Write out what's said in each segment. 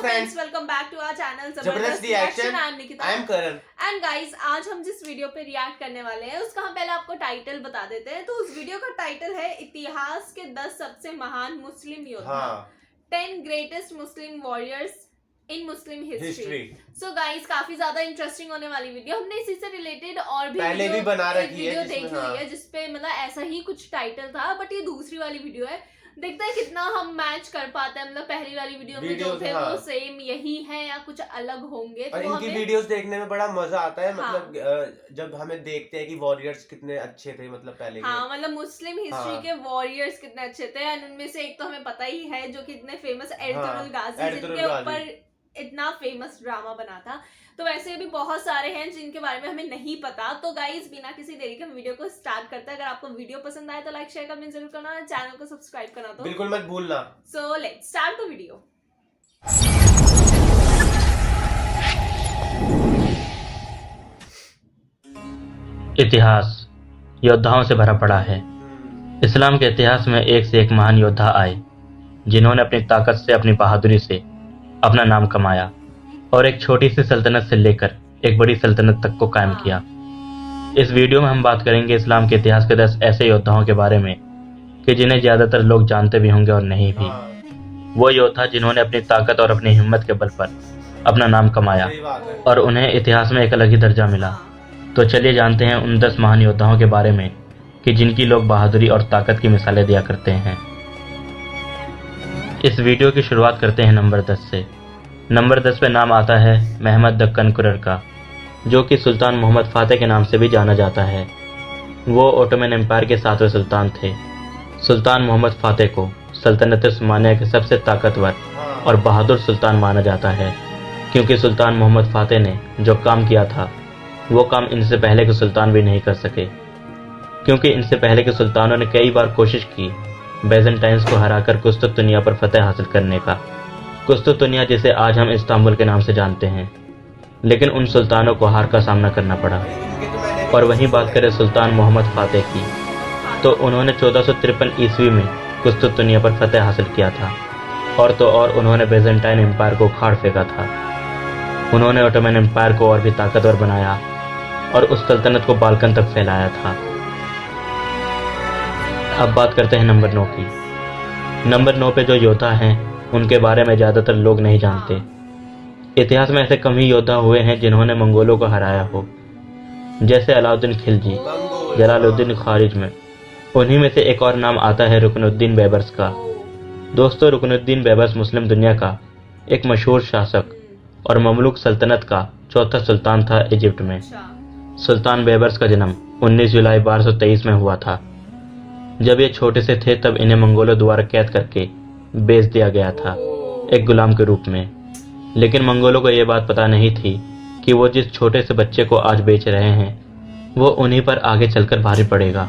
friends, welcome back to our channel जबरदस्त reaction. I am Nikita. I am Karan. And guys, आज हम जिस video पे react करने वाले हैं उसका हम पहले आपको टाइटल बता देते हैं। तो उस वीडियो का टाइटल है इतिहास के 10 सबसे महान मुस्लिम योद्धा, 10 greatest Muslim warriors in Muslim history. So guys, काफी ज्यादा इंटरेस्टिंग होने वाली वीडियो। हमने इसी से रिलेटेड और भी पहले भी बना रखी है, देखी हुई है जिसपे मतलब ऐसा ही कुछ टाइटल था, बट ये दूसरी वाली वीडियो है। देखते हैं कितना हम मैच कर पाते हैं। मतलब पहली वाली वीडियो में जो थे वो सेम यही है या कुछ अलग होंगे। और इनकी वीडियोस देखने में बड़ा मजा आता है। मतलब जब हमें देखते हैं कि वॉरियर्स कितने अच्छे थे, मतलब पहले मतलब मुस्लिम हिस्ट्री के वॉरियर्स कितने अच्छे थे। और उनमें से एक तो हमें पता ही है जो कि इतने फेमस एर्तुगरुल गाजी, जिनके ऊपर इतना फेमस ड्रामा बना था। तो वैसे भी बहुत सारे हैं जिनके बारे में हमें नहीं पता। तो गाइस, बिना किसी देरी के हम वीडियो को स्टार्ट करते हैं। अगर आपको वीडियो पसंद आए तो लाइक शेयर कमेंट जरूर करना, चैनल को सब्सक्राइब करना तो बिल्कुल मत भूलना। So let's start the video. इतिहास योद्धाओं से भरा पड़ा है। इस्लाम के इतिहास में एक से एक महान योद्धा आए जिन्होंने अपनी ताकत से, अपनी बहादुरी से अपना नाम कमाया और एक छोटी सी सल्तनत से लेकर एक बड़ी सल्तनत तक को कायम किया। इस वीडियो में हम बात करेंगे इस्लाम के इतिहास के 10 ऐसे योद्धाओं के बारे में कि जिन्हें ज्यादातर लोग जानते भी होंगे और नहीं भी। वो योद्धा जिन्होंने अपनी ताकत और अपनी हिम्मत के बल पर अपना नाम कमाया और उन्हें इतिहास में एक अलग ही दर्जा मिला। तो चलिए जानते हैं उन 10 महान योद्धाओं के बारे में कि जिनकी लोग बहादुरी और ताकत की मिसालें दिया करते हैं। इस वीडियो की शुरुआत करते हैं नंबर 10 से। नंबर 10 पे नाम आता है महमद द कनकुरर का, जो कि सुल्तान मोहम्मद फातेह के नाम से भी जाना जाता है। वो ओटोमन एम्पायर के 7वें सुल्तान थे। सुल्तान मोहम्मद फातेह को सल्तनत उस्मानिया के सबसे ताकतवर और बहादुर सुल्तान माना जाता है, क्योंकि सुल्तान मोहम्मद फातेह ने जो काम किया था वो काम इनसे पहले के सुल्तान भी नहीं कर सके। क्योंकि इनसे पहले के सुल्तानों ने कई बार कोशिश की बैजेंटाइंस को हराकर कुस्तुतनिया पर फतेह हासिल करने का, कुस्तुतनिया जिसे आज हम इस्तांबुल के नाम से जानते हैं, लेकिन उन सुल्तानों को हार का सामना करना पड़ा। और वहीं बात करें सुल्तान मोहम्मद फातेह की, तो उन्होंने 1453 ईस्वी में कुस्तुतनिया पर फतेह हासिल किया था। और तो और उन्होंने बैजेंटाइन एम्पायर को उखाड़ फेंका था। उन्होंने ओटोमन एम्पायर को और भी ताकतवर बनाया और उस सल्तनत को बाल्कन तक फैलाया था। अब बात करते हैं नंबर 9 की। नंबर 9 पे जो योद्धा हैं उनके बारे में ज्यादातर लोग नहीं जानते। इतिहास में ऐसे कम ही योद्धा हुए हैं जिन्होंने मंगोलों को हराया हो, जैसे अलाउद्दीन खिलजी, जलालुद्दीन खारिज में। उन्हीं में से एक और नाम आता है रुकनुद्दीन बैबर्स का। दोस्तों, रुकनुद्दीन बैबर्स मुस्लिम दुनिया का एक मशहूर शासक और ममलूक सल्तनत का चौथा सुल्तान था इजिप्ट में। सुल्तान बैबर्स का जन्म 19 जुलाई 1223 में हुआ था। जब ये छोटे से थे तब इन्हें मंगोलों द्वारा कैद करके बेच दिया गया था एक गुलाम के रूप में। लेकिन मंगोलों को ये बात पता नहीं थी कि वो जिस छोटे से बच्चे को आज बेच रहे हैं वो उन्हीं पर आगे चलकर भारी पड़ेगा।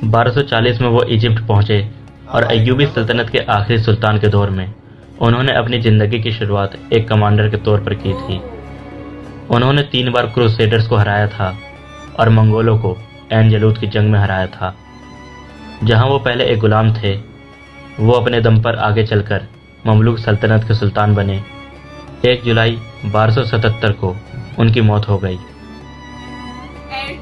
1240 में वो इजिप्ट पहुंचे और अय्यूबी सल्तनत के आखिरी सुल्तान के दौर में उन्होंने अपनी जिंदगी की शुरुआत एक कमांडर के तौर पर की थी। उन्होंने 3 बार क्रूसेडर्स को हराया था और मंगोलों को ऐन जलूत की जंग में हराया था। जहां वो पहले एक गुलाम थे, वो अपने दम पर आगे चलकर ममलूक सल्तनत के सुल्तान बने। 1 जुलाई 1277 को उनकी मौत हो गई।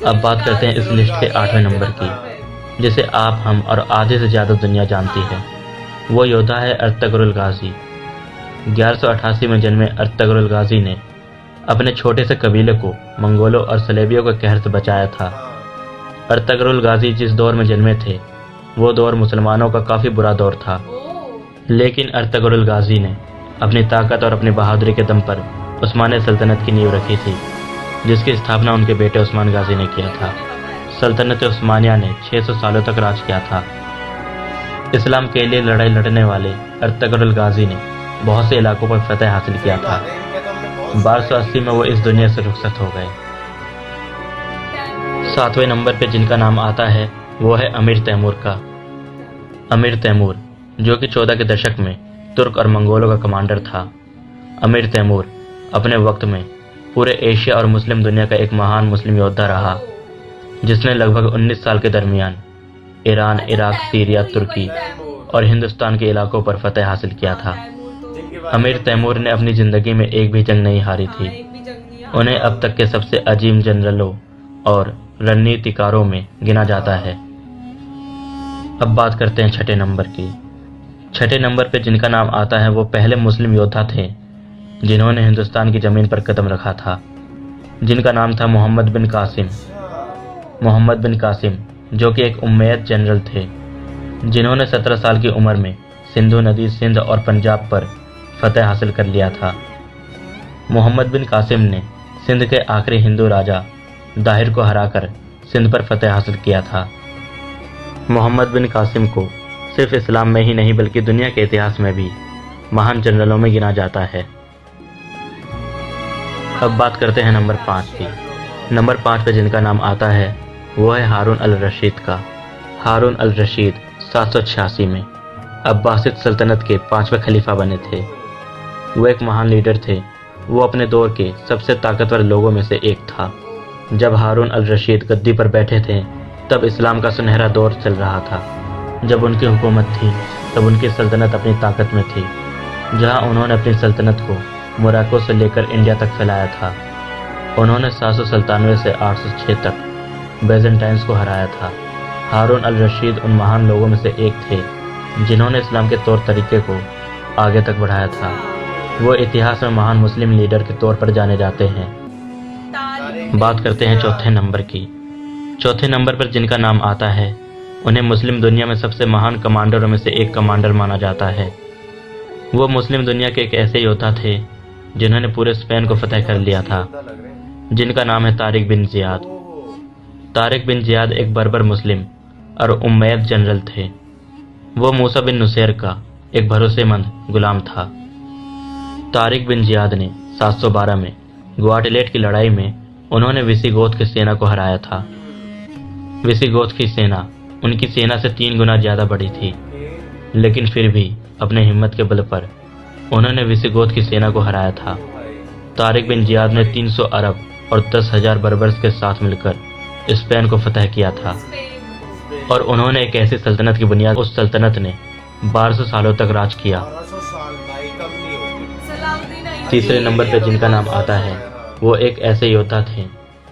अब बात करते हैं इस लिस्ट के 8वें नंबर की, जिसे आप, हम और आधे से ज्यादा दुनिया जानती है। वो योद्धा है अर्तुगरुल गाजी। 1188 में जन्मे अर्तुगरुल गाजी ने अपने छोटे से कबीले को मंगोलों और सलेबियों के कहर से बचाया था। अर्तुगरुल गाजी जिस दौर में जन्मे थे वो दौर मुसलमानों का काफी बुरा दौर था, लेकिन अर्तुगरुल गाजी ने अपनी ताकत और अपनी बहादुरी के दम पर उस्मानिया सल्तनत की नींव रखी थी, जिसकी स्थापना उनके बेटे उस्मान गाजी ने किया था। सल्तनत उस्मानिया ने 600 सालों तक राज किया था। इस्लाम के लिए लड़ाई लड़ने वाले अर्तुगरुल गाजी ने बहुत से इलाकों पर फतेह हासिल किया था। 1280 में वो इस दुनिया से रुखसत हो गए। 7वें नंबर पे जिनका नाम आता है वो है अमीर तैमूर का। अमीर तैमूर, जो कि 14 के दशक में तुर्क और मंगोलों का कमांडर था। अमीर तैमूर अपने वक्त में पूरे एशिया और मुस्लिम दुनिया का एक महान मुस्लिम योद्धा रहा, जिसने लगभग 19 साल के दरमियान ईरान, इराक, सीरिया, तुर्की और हिंदुस्तान के इलाकों पर फतेह हासिल किया था। अमीर तैमूर ने अपनी जिंदगी में एक भी जंग नहीं हारी थी। एक भी जंग नहीं हारा। उन्हें अब तक के सबसे अजीम जनरलों और रणनीतिकारों में गिना जाता है। अब बात करते हैं छठे नंबर की। छठे नंबर पे जिनका नाम आता है वो पहले मुस्लिम योद्धा थे जिन्होंने हिंदुस्तान की जमीन पर कदम रखा था, जिनका नाम था मोहम्मद बिन कासिम। मोहम्मद बिन कासिम जो कि एक उम्मैयद जनरल थे जिन्होंने 17 साल की उम्र में सिंधु नदी, सिंध और पंजाब पर फतह हासिल कर लिया था। मोहम्मद बिन कासिम ने सिंध के आखिरी हिंदू राजा दाहिर को हराकर सिंध पर फतह हासिल किया था। मोहम्मद बिन कासिम को सिर्फ इस्लाम में ही नहीं बल्कि दुनिया के इतिहास में भी महान जनरलों में गिना जाता है। अब बात करते हैं नंबर 5 की। नंबर 5 पर जिनका नाम आता है वो है हारून अल रशीद का। हारून अल रशीद 786 में अब्बासिद सल्तनत के 5वें खलीफा बने थे। वो एक महान लीडर थे। वो अपने दौर के सबसे ताकतवर लोगों में से एक था। जब हारून अल रशीद गद्दी पर बैठे थे तब इस्लाम का सुनहरा दौर चल रहा था। जब उनकी हुकूमत थी तब उनकी सल्तनत अपनी ताकत में थी, जहां उन्होंने अपनी सल्तनत को मोरक्को से लेकर इंडिया तक फैलाया था। उन्होंने 797 से 806 तक बेजेंटाइन्स को हराया था। हारून अल रशीद उन महान लोगों में से एक थे जिन्होंने इस्लाम के तौर तरीके को आगे तक बढ़ाया था। वो इतिहास में महान मुस्लिम लीडर के तौर पर जाने जाते हैं। बात करते हैं चौथे नंबर की। चौथे नंबर पर जिनका नाम आता है उन्हें मुस्लिम दुनिया में सबसे महान कमांडरों में से एक कमांडर माना जाता है। वो मुस्लिम दुनिया के एक ऐसे योद्धा थे जिन्होंने पूरे स्पेन को फतह कर लिया था, जिनका नाम है तारिक बिन जियाद। तारिक बिन जियाद एक बर्बर मुस्लिम और उम्मैयद जनरल थे। वो मूसा बिन नुसैर का एक भरोसेमंद गुलाम था। तारिक बिन जियाद ने 712 में ग्वाटेलेट की लड़ाई में उन्होंने विसिगोथ की सेना को हराया था। विसिगोथ की सेना उनकी सेना से 3 गुना ज़्यादा बड़ी थी, लेकिन फिर भी अपने हिम्मत के बल पर उन्होंने विसिगोथ की सेना को हराया था। तारिक बिन जियाद ने 300 अरब और 10,000 बर्बर्स के साथ मिलकर स्पेन को फतह किया था और उन्होंने एक ऐसी सल्तनत की बुनियाद, उस सल्तनत ने 1200 सालों तक राज किया। तीसरे नंबर पर जिनका नाम आता है वो एक ऐसे योद्धा थे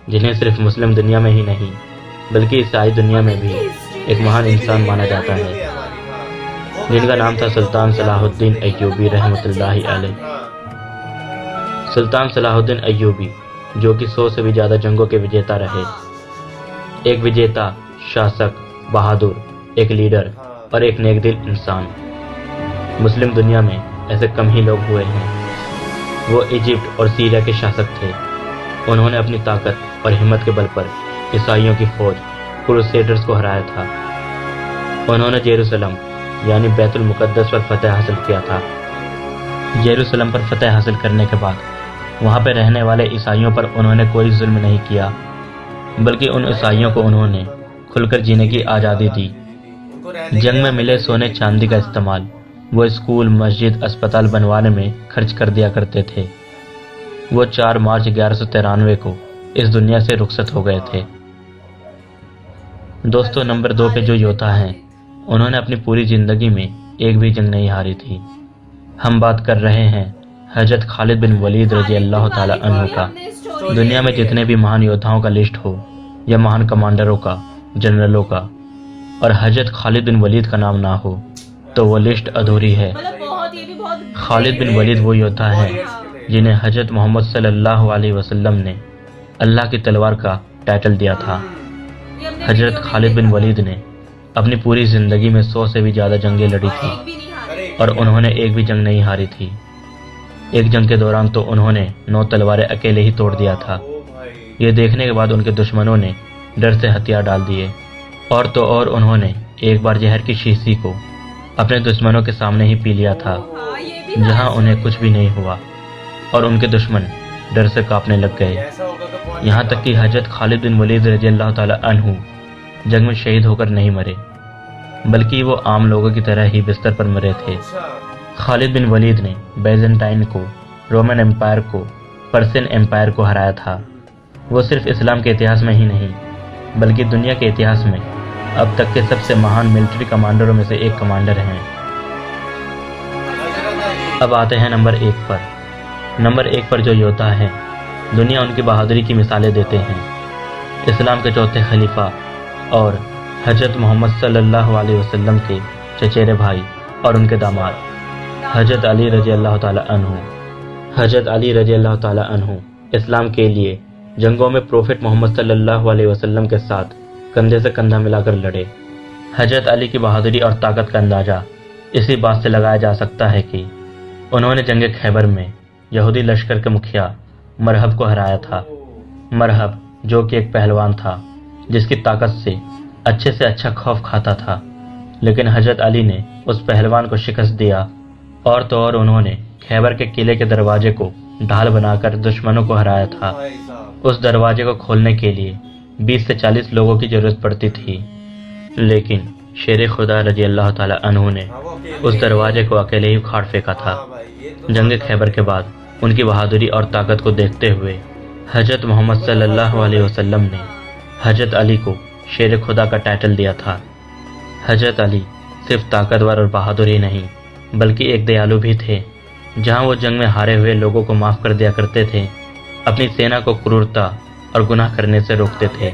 जिन्हें सिर्फ मुस्लिम दुनिया में ही नहीं बल्कि ईसाई दुनिया में भी एक महान इंसान माना जाता है, जिनका नाम था सुल्तान सलाहुद्दीन अय्यूबी रहमतुल्लाहि अलैह। सुल्तान सलाहुद्दीन अय्यूबी जो कि 100 से भी ज़्यादा जंगों के विजेता रहे, एक विजेता, शासक, बहादुर, एक लीडर और एक नेकदिल इंसान। मुस्लिम दुनिया में ऐसे कम ही लोग हुए हैं। वो इजिप्ट और सीरिया के शासक थे। उन्होंने अपनी ताकत और हिम्मत के बल पर ईसाइयों की फौज क्रूसेडर्स को हराया था। उन्होंने जेरूसलम यानी बैतुल मुकद्दस पर फतह हासिल किया था। जेरूसलम पर फतह हासिल करने के बाद वहाँ पर रहने वाले ईसाइयों पर उन्होंने कोई जुल्म नहीं किया, बल्कि उन ईसाइयों को उन्होंने खुलकर जीने की आज़ादी दी। जंग में मिले सोने चांदी का इस्तेमाल वो स्कूल, मस्जिद, अस्पताल बनवाने में खर्च कर दिया करते थे। वो 4 मार्च 1193 को इस दुनिया से रुखसत हो गए थे। दोस्तों, नंबर 2 पे जो योद्धा हैं उन्होंने अपनी पूरी जिंदगी में एक भी जंग नहीं हारी थी। हम बात कर रहे हैं हजरत खालिद बिन वलीद रजी अल्लाह ताला अन्हु का। दुनिया में जितने भी महान योद्धाओं का लिस्ट हो या महान कमांडरों का, जनरलों का, और हजरत खालिद बिन वलीद का नाम ना हो तो वो लिस्ट अधूरी है। खालिद बिन वलीद वो योद्धा है जिन्हें हजरत मोहम्मद सल्लल्लाहु अलैहि वसल्लम ने अल्लाह की तलवार का टाइटल दिया था। हजरत खालिद बिन वलीद ने अपनी पूरी जिंदगी में 100 से भी ज़्यादा जंगें लड़ी थी और उन्होंने एक भी जंग नहीं हारी थी। एक जंग के दौरान तो उन्होंने 9 तलवारें अकेले ही तोड़ दिया था। ये देखने के बाद उनके दुश्मनों ने डर से हथियार डाल दिए और तो और उन्होंने एक बार जहर की शीशी को अपने दुश्मनों के सामने ही पी लिया था, जहां उन्हें कुछ भी नहीं हुआ और उनके दुश्मन डर से कांपने लग गए। यहाँ तक कि हजरत खालिद बिन वलीद रज़ी अल्लाह ताला अन्हु जंग में शहीद होकर नहीं मरे, बल्कि वो आम लोगों की तरह ही बिस्तर पर मरे थे। खालिद बिन वलीद ने बैजेंटाइन को, रोमन एम्पायर को, पर्शियन एम्पायर को हराया था। वो सिर्फ इस्लाम के इतिहास में ही नहीं बल्कि दुनिया के इतिहास में अब तक के सबसे महान मिलिट्री कमांडरों में से एक कमांडर हैं। अब आते हैं नंबर 1 पर। नंबर 1 पर जो योद्धा हैं, दुनिया उनकी बहादुरी की मिसालें देते हैं। इस्लाम के चौथे खलीफा और हजरत मोहम्मद सल्लल्लाहु अलैहि वसल्लम के चचेरे भाई और उनके दामाद हजरत अली रजी अल्लाह ताला अन्हु। हजरत अली रजी अल्लाह ताला अन्हु इस्लाम के लिए जंगों में प्रोफेट मोहम्मद सल्लल्लाहु अलैहि वसल्लम के साथ कंधे से कंधा मिलाकर लड़े। हजरत अली की बहादुरी और ताकत का अंदाजा इसी बात से लगाया जा सकता है कि उन्होंने जंग खैबर में यहूदी लश्कर के मुखिया मरहब को हराया था। मरहब जो कि एक पहलवान था जिसकी ताकत से अच्छा खौफ खाता था, लेकिन हजरत अली ने उस पहलवान को शिकस्त दिया और तो और उन्होंने खैबर के किले के दरवाजे को ढाल बनाकर दुश्मनों को हराया था। उस दरवाजे को खोलने के लिए 20 से 40 लोगों की जरूरत पड़ती थी, लेकिन शेर खुदा रजी अल्लाह ताला अन्हु ने उस दरवाजे को अकेले ही उखाड़ फेंका था। जंग खैबर के बाद उनकी बहादुरी और ताकत को देखते हुए हजरत मोहम्मद सल्लल्लाहु अलैहि वसल्लम ने हजरत अली को शेर खुदा का टाइटल दिया था। हजरत अली सिर्फ ताकतवर और बहादुर ही नहीं बल्कि एक दयालु भी थे। जहां वो जंग में हारे हुए लोगों को माफ कर दिया करते थे, अपनी सेना को क्रूरता और गुनाह करने से रोकते थे।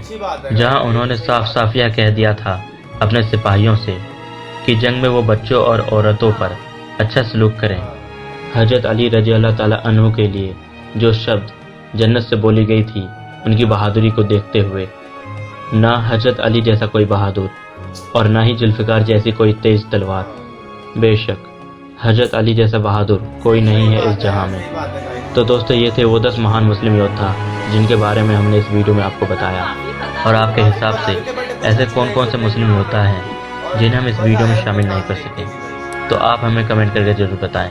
जहां उन्होंने साफ साफ यह कह दिया था अपने सिपाहियों से कि जंग में वो बच्चों और औरतों पर अच्छा सलूक करें। हजरत अली रजी अल्लाह ताला अन्हु के लिए जो शब्द जन्नत से बोली गई थी, उनकी बहादुरी को देखते हुए ना हजरत अली जैसा कोई बहादुर और ना ही जुल्फ़िकार जैसी कोई तेज तलवार, बेशक हजरत अली जैसा बहादुर कोई नहीं है इस जहां में। तो दोस्तों, ये थे वो 10 महान मुस्लिम योद्धा जिनके बारे में हमने इस वीडियो में आपको बताया। और आपके हिसाब से ऐसे कौन कौन से मुस्लिम योद्धा हैं जिन्हें हम इस वीडियो में शामिल नहीं कर सके, तो आप हमें कमेंट करके ज़रूर बताएं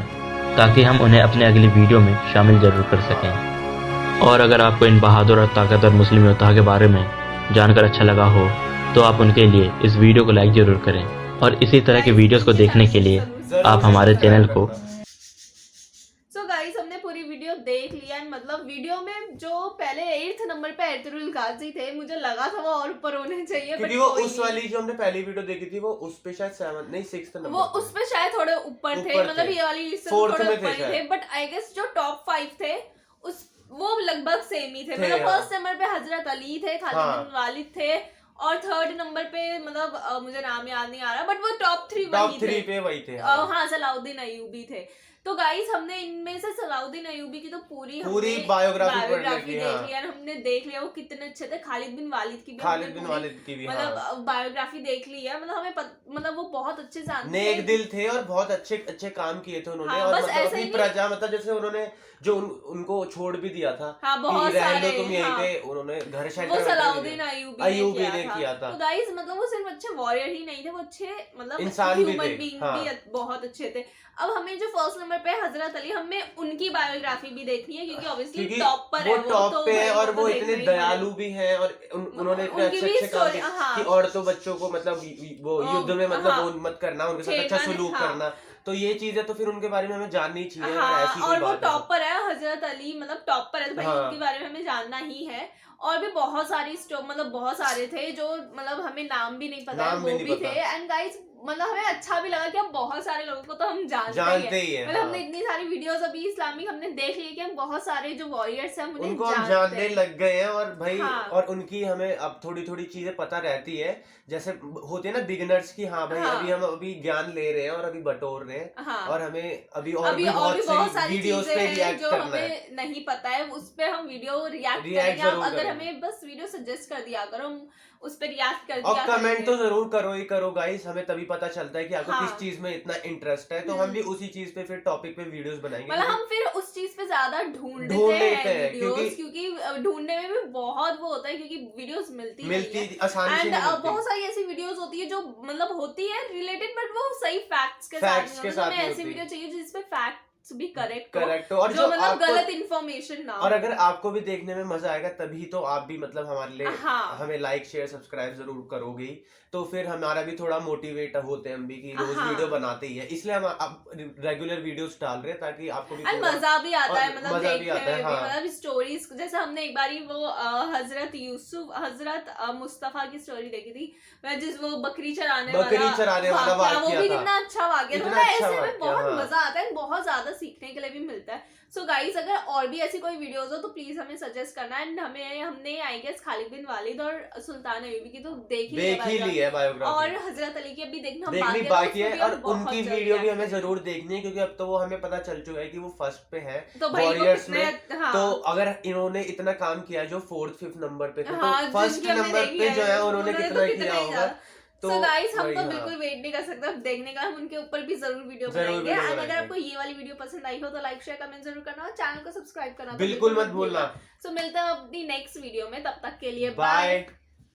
ताकि हम उन्हें अपने अगली वीडियो में शामिल ज़रूर कर सकें। और अगर आपको इन बहादुर और ताकतवर मुस्लिम योद्धा के बारे में जानकर अच्छा लगा हो तो आप उनके लिए इस वीडियो को लाइक ज़रूर करें। और इसी तरह के वीडियोस को देखने के लिए आप हमारे चैनल को हमने पूरी वीडियो देख लिया। मतलब वीडियो में जो पहले 8th नंबर पे एर्तुगरुल गाजी थे, मुझे लगा था वो और ऊपर होने चाहिए, क्योंकि वो उस वाली जो हमने पहली वीडियो देखी थी वो उस पे शायद 7 नहीं 6th नंबर, वो उस पे शायद थोड़े ऊपर थे। मतलब ये वाली लिस्ट में थोड़े ऊपर थे, बट आई गेस जो टॉप 5 थे उस वो लगभग सेम ही थे। मतलब फर्स्ट नंबर पे हजरत अली थे, खालिद बिन वालिद थे, और 3rd नंबर पे मतलब मुझे नाम याद नहीं आ रहा, बट वो टॉप 3 वही थे। हाँ, सलाउद्दीन अय्यूबी थे। तो गाइस, हमने इनमें से सलाउद्दीन अय्यूबी की तो पूरी बायोग्राफी देख लिया। हमने देख लिया वो कितने अच्छे थे। खालिद बिन वालिद की भी मतलब बायोग्राफी देख ली है। मतलब हमें मतलब वो बहुत अच्छे से नेक दिल थे और बहुत अच्छे काम किए थे उन्होंने। और मतलब अपनी प्रजा, मतलब जैसे उन्होंने जो उनको छोड़ भी दिया था, बहुत सारे तुम यहीं पे, उन्होंने घर वो सलाउद्दीन अय्यूबी ने किया था। तो गाइस, मतलब वो सिर्फ अच्छे वॉरियर ही नहीं थे, वो अच्छे मतलब इंसान भी बहुत अच्छे थे। अब हमें जो फर्स्ट नंबर पे हजरत अली, हमें उनकी बायोग्राफी भी देखनी है क्योंकि ऑब्वियसली टॉप पर है, वो टॉप पे है और वो इतने दयालु भी हैं और उन्होंने इतने अच्छे काम किए कि औरतों बच्चों को मतलब वो युद्ध में मतलब मत करना, उनके साथ अच्छा सलूक करना। तो ये चीज है, तो फिर उनके बारे में हमें जाननी चाहिए। ऐसी और वो टॉप पर है हजरत अली, मतलब टॉप पर है, तो भाई उनके बारे में हमें जानना ही है। और भी बहुत सारी मतलब बहुत सारे थे जो मतलब हमें नाम भी नहीं पता, वो भी थे। एंड गाइस, मतलब हमें अच्छा भी लगा कि हम बहुत सारे लोगों को तो हम जानते ही हैं। मतलब हमने इतनी सारी वीडियोस अभी इस्लामिक हमने देख ली कि हम बहुत सारे जो वॉरियर्स हैं उनको हम जानने लग गए हैं। और भाई और उनकी हमें अब थोड़ी थोड़ी चीजें पता रहती है, जैसे होते हैं ना बिगिनर्स की, हाँ भाई अभी हम ज्ञान ले रहे हैं और अभी बटोर रहे हैं, और हमें अभी भी बहुत सारी वीडियोस पे रिएक्ट करना है, हमें नहीं पता है, उस पे हम वीडियो रिएक्ट करेंगे। अगर हमें बस वीडियो सजेस्ट कर दिया करो, हम उस पे रिएक्ट कर दिया। और कमेंट तो जरूर करो गाइस, हमें तभी पता चलता है कि आपको किस चीज में इतना इंटरेस्ट है, तो हम भी उसी चीज पे फिर टॉपिक पे वीडियोस बनाएंगे। मतलब हम फिर उस चीज पे ज्यादा ढूंढते हैं क्योंकि ढूंढने में भी बहुत वो होता है, क्योंकि वीडियोस मिलती आसानी से नहीं मिलती। बहुत सारी ऐसी वीडियोस होती है जो मतलब होती है रिलेटेड, बट वो सही फैक्ट्स के साथ हमें ऐसी वीडियो चाहिए जिसपे फैक्ट भी करेक्ट हो और जो मतलब गलत इन्फॉर्मेशन ना हो। और अगर आपको भी देखने में मजा आएगा तभी तो आप भी मतलब हमारे लिए हमें लाइक शेयर सब्सक्राइब जरूर करोगे, तो फिर हमारा भी थोड़ा मोटिवेट होते हैं हम भी कि रोज वीडियो बनाते ही है, इसलिए हम अब रेगुलर वीडियोस डाल रहे हैं ताकि आपको भी मजा भी आता है, मतलब मजा भी आता है, मतलब स्टोरीज, जैसे हमने एक बारी वो हजरत मुस्तफा की स्टोरी देखी थी, जिस वो बकरी चराने वाला वाकया, वो भी कितना अच्छा वाकया था, ऐसे में बहुत हाँ। मजा आता है, बहुत ज्यादा सीखने के लिए भी मिलता है। सो गाइस, अगर और भी ऐसी कोई वीडियोस हो तो प्लीज हमें सजेस्ट करना है। हमने आई गेस खालिद बिन वालिद और सुल्तान अयूबी की तो देख ही ली है बायोग्राफी, और हजरत अली की अभी देखनी बाकी है, और उनकी वीडियो भी हमें जरूर देखनी है, क्योंकि अब तो वो हमें पता चल चुका है कि वो फर्स्ट पे है वॉरियर्स में। तो अगर इन्होंने इतना काम किया जो 4th 5th नंबर पे थे, तो फर्स्ट नंबर पे जो है उन्होंने कितना किया होगा। तो गाइस, हम तो बिल्कुल वेट नहीं कर सकते देखने का, हम उनके ऊपर भी जरूर वीडियो बनाएंगे। और अगर आपको ये वाली वीडियो पसंद आई हो तो लाइक शेयर कमेंट जरूर करना, और चैनल को सब्सक्राइब करना बिल्कुल मत भूलना। सो मिलते हैं अपनी नेक्स्ट वीडियो में, तब तक के लिए बाय।